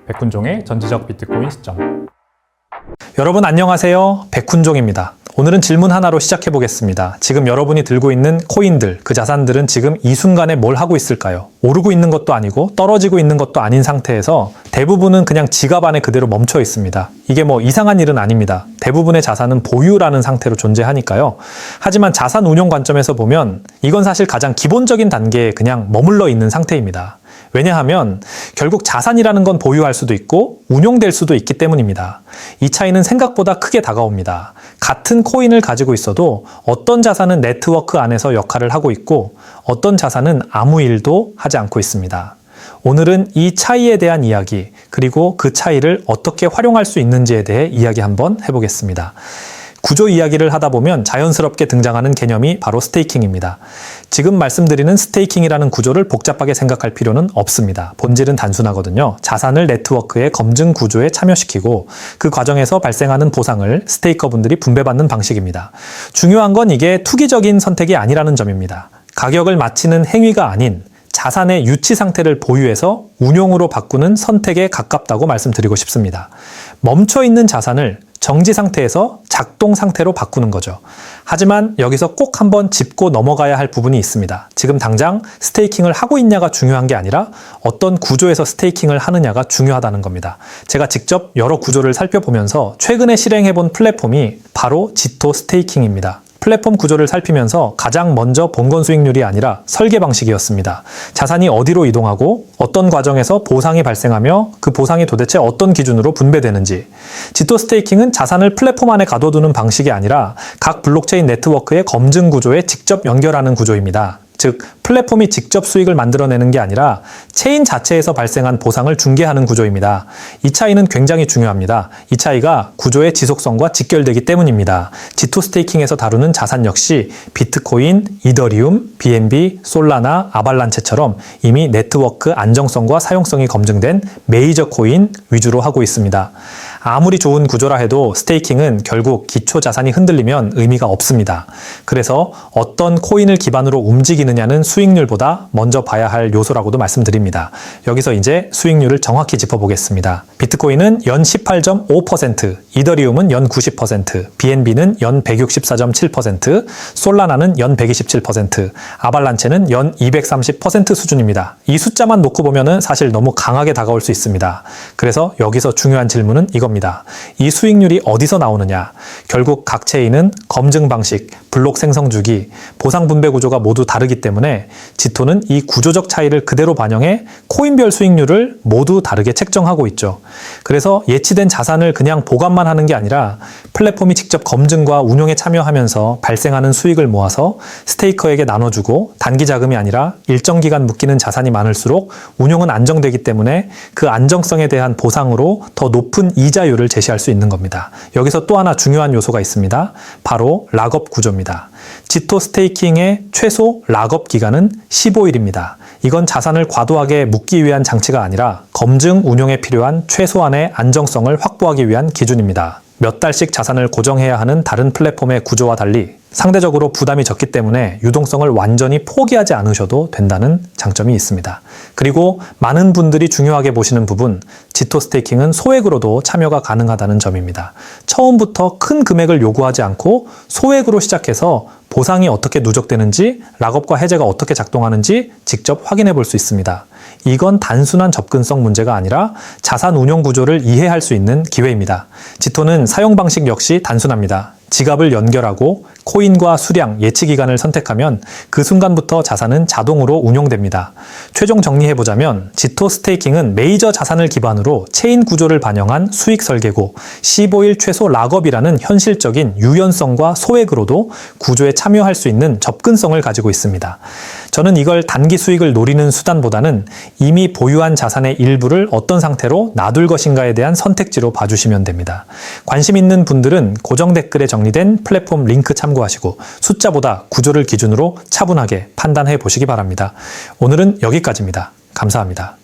백훈종의 전지적 비트코인 시점. 여러분 안녕하세요. 백훈종입니다. 오늘은 질문 하나로 시작해 보겠습니다. 지금 여러분이 들고 있는 코인들, 그 자산들은 지금 이 순간에 뭘 하고 있을까요? 오르고 있는 것도 아니고 떨어지고 있는 것도 아닌 상태에서 대부분은 그냥 지갑 안에 그대로 멈춰 있습니다. 이게 뭐 이상한 일은 아닙니다. 대부분의 자산은 보유라는 상태로 존재하니까요. 하지만 자산 운용 관점에서 보면 이건 사실 가장 기본적인 단계에 그냥 머물러 있는 상태입니다. 왜냐하면 결국 자산이라는 건 보유할 수도 있고 운용될 수도 있기 때문입니다. 이 차이는 생각보다 크게 다가옵니다. 같은 코인을 가지고 있어도 어떤 자산은 네트워크 안에서 역할을 하고 있고 어떤 자산은 아무 일도 하지 않고 있습니다. 오늘은 이 차이에 대한 이야기, 그리고 그 차이를 어떻게 활용할 수 있는지에 대해 이야기 한번 해보겠습니다. 구조 이야기를 하다 보면 자연스럽게 등장하는 개념이 바로 스테이킹입니다. 지금 말씀드리는 스테이킹이라는 구조를 복잡하게 생각할 필요는 없습니다. 본질은 단순하거든요. 자산을 네트워크의 검증 구조에 참여시키고 그 과정에서 발생하는 보상을 스테이커분들이 분배받는 방식입니다. 중요한 건 이게 투기적인 선택이 아니라는 점입니다. 가격을 맞추는 행위가 아닌 자산의 유치 상태를 보유해서 운용으로 바꾸는 선택에 가깝다고 말씀드리고 싶습니다. 멈춰있는 자산을 정지 상태에서 작동 상태로 바꾸는 거죠. 하지만 여기서 꼭 한번 짚고 넘어가야 할 부분이 있습니다. 지금 당장 스테이킹을 하고 있냐가 중요한 게 아니라 어떤 구조에서 스테이킹을 하느냐가 중요하다는 겁니다. 제가 직접 여러 구조를 살펴보면서 최근에 실행해본 플랫폼이 바로 지토 스테이킹입니다. 플랫폼 구조를 살피면서 가장 먼저 본건 수익률이 아니라 설계 방식이었습니다. 자산이 어디로 이동하고 어떤 과정에서 보상이 발생하며 그 보상이 도대체 어떤 기준으로 분배되는지. 지토 스테이킹은 자산을 플랫폼 안에 가둬두는 방식이 아니라 각 블록체인 네트워크의 검증 구조에 직접 연결하는 구조입니다. 즉, 플랫폼이 직접 수익을 만들어내는 게 아니라 체인 자체에서 발생한 보상을 중개하는 구조입니다. 이 차이는 굉장히 중요합니다. 이 차이가 구조의 지속성과 직결되기 때문입니다. 지토 스테이킹에서 다루는 자산 역시 비트코인, 이더리움, BNB, 솔라나, 아발란체처럼 이미 네트워크 안정성과 사용성이 검증된 메이저 코인 위주로 하고 있습니다. 아무리 좋은 구조라 해도 스테이킹은 결국 기초 자산이 흔들리면 의미가 없습니다. 그래서 어떤 코인을 기반으로 움직이느냐는 수익률보다 먼저 봐야 할 요소라고도 말씀드립니다. 여기서 이제 수익률을 정확히 짚어보겠습니다. 비트코인은 연 18.5%, 이더리움은 연 90%, BNB는 연 164.7%, 솔라나는 연 127%, 아발란체는 연 230% 수준입니다. 이 숫자만 놓고 보면은 사실 너무 강하게 다가올 수 있습니다. 그래서 여기서 중요한 질문은 이겁니다. 이 수익률이 어디서 나오느냐? 결국 각 체인은 검증 방식, 블록 생성 주기, 보상 분배 구조가 모두 다르기 때문에 지토는 이 구조적 차이를 그대로 반영해 코인별 수익률을 모두 다르게 책정하고 있죠. 그래서 예치된 자산을 그냥 보관만 하는 게 아니라 플랫폼이 직접 검증과 운용에 참여하면서 발생하는 수익을 모아서 스테이커에게 나눠주고 단기 자금이 아니라 일정 기간 묶이는 자산이 많을수록 운용은 안정되기 때문에 그 안정성에 대한 보상으로 더 높은 이자율을 제시할 수 있는 겁니다. 여기서 또 하나 중요한 요소가 있습니다. 바로 락업 구조입니다. 지토 스테이킹의 최소 락업 기간은 15일입니다. 이건 자산을 과도하게 묶기 위한 장치가 아니라 검증 운용에 필요한 최소한의 안정성을 확보하기 위한 기준입니다. 몇 달씩 자산을 고정해야 하는 다른 플랫폼의 구조와 달리 상대적으로 부담이 적기 때문에 유동성을 완전히 포기하지 않으셔도 된다는 장점이 있습니다. 그리고 많은 분들이 중요하게 보시는 부분, 지토 스테이킹은 소액으로도 참여가 가능하다는 점입니다. 처음부터 큰 금액을 요구하지 않고 소액으로 시작해서 보상이 어떻게 누적되는지, 락업과 해제가 어떻게 작동하는지 직접 확인해 볼 수 있습니다. 이건 단순한 접근성 문제가 아니라 자산 운용 구조를 이해할 수 있는 기회입니다. 지토는 사용 방식 역시 단순합니다. 지갑을 연결하고 코인과 수량, 예치 기간을 선택하면 그 순간부터 자산은 자동으로 운용됩니다. 최종 정리해보자면 지토 스테이킹은 메이저 자산을 기반으로 체인 구조를 반영한 수익 설계고 15일 최소 락업이라는 현실적인 유연성과 소액으로도 구조에 참여할 수 있는 접근성을 가지고 있습니다. 저는 이걸 단기 수익을 노리는 수단보다는 이미 보유한 자산의 일부를 어떤 상태로 놔둘 것인가에 대한 선택지로 봐주시면 됩니다. 관심 있는 분들은 고정 댓글에 정리된 플랫폼 링크 참고하시고 숫자보다 구조를 기준으로 차분하게 판단해 보시기 바랍니다. 오늘은 여기까지입니다. 감사합니다.